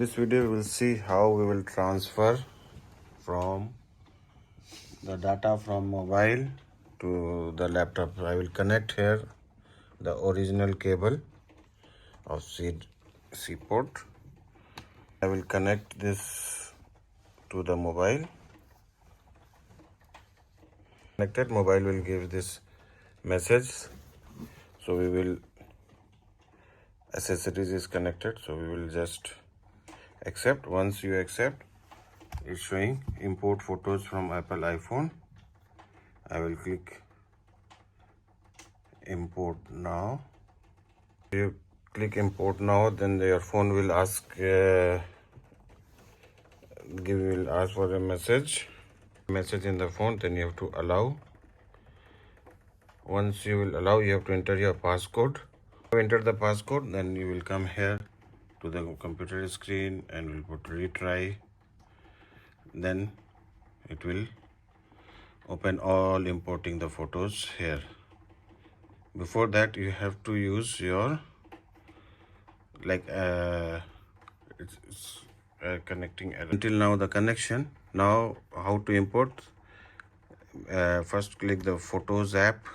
This video we will see how we will transfer from the data from mobile to the laptop. I will connect here the original cable of C port. I will connect this to the mobile. Connected mobile will give this message. So we will accessories is connected. So we will just accept. Once you accept, it's showing import photos from Apple iPhone. I will click import now. You click import now, then your phone will ask will ask for a message in the phone. Then you have to allow. Once you will allow, you have to enter your passcode. Enter the passcode, then you will come here to the computer screen and will put retry. Then it will open all importing the photos here. Before that, you have to use your connecting error. Until now the connection. Now how to import? First click the Photos app.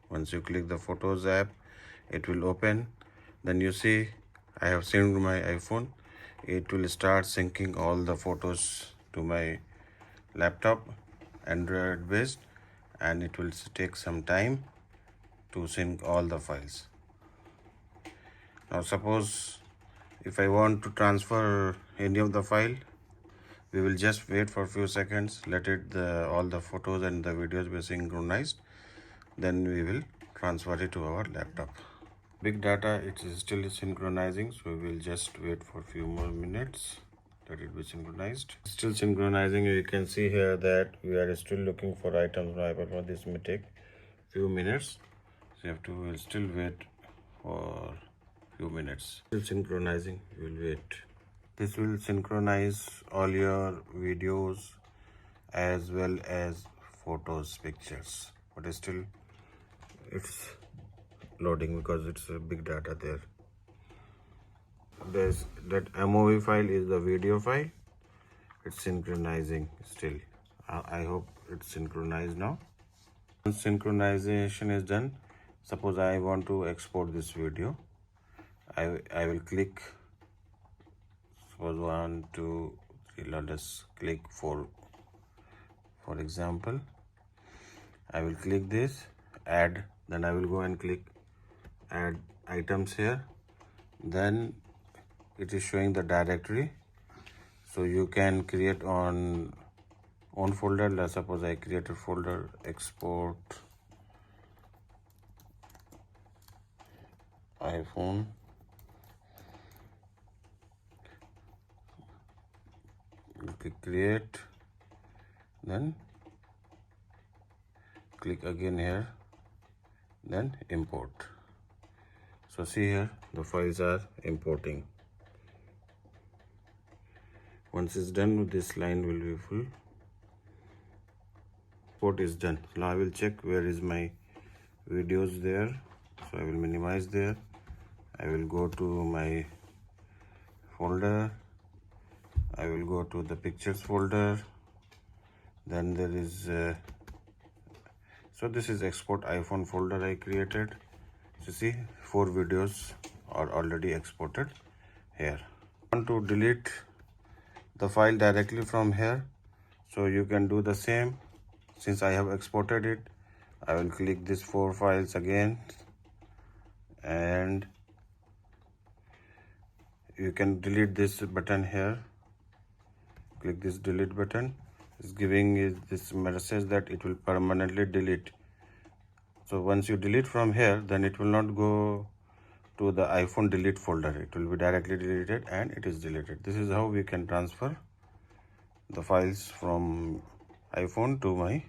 Once you click the Photos app, it will open. Then you see I have synced my iPhone. It will start syncing all the photos to my laptop, Android based, and it will take some time to sync all the files. Now suppose if I want to transfer any of the file, we will just wait for a few seconds, let it all the photos and the videos be synchronized, then we will transfer it to our laptop. Big data, it is still synchronizing, so we will just wait for a few more minutes, let it be synchronized. Still synchronizing. You can see here that we are still looking for items on iPhone. This may take few minutes, so you have to we'll still wait for few minutes. Still synchronizing, we will wait. This will synchronize all your videos as well as photos, pictures, but still it's loading because it's a big data there. There's that MOV file is the video file. It's synchronizing still. I hope it's synchronized now. Once synchronization is done, suppose I want to export this video, I will click, suppose 1 2 3, let us click for example, I will click this add, then I will go and click add items here. Then it is showing the directory, so you can create on own folder. Let's suppose I create a folder export iPhone. Click create, then click again here, then import. So see here the files are importing. Once it's done, this line will be full. Import is done. Now I will check where is my videos there. So I will minimize there. I will go to my folder. I will go to the pictures folder. Then there is so this is export iPhone folder I created. So see 4 videos are already exported here. I want to delete the file directly from here, so you can do the same. Since I have exported it, I will click these 4 files again, and you can delete this button here. Click this delete button. It's giving this message that it will permanently delete. So once you delete from here, then it will not go to the iPhone delete folder. It will be directly deleted and it is deleted. This is how we can transfer the files from iPhone to my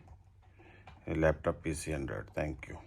laptop, PC, Android. Thank you.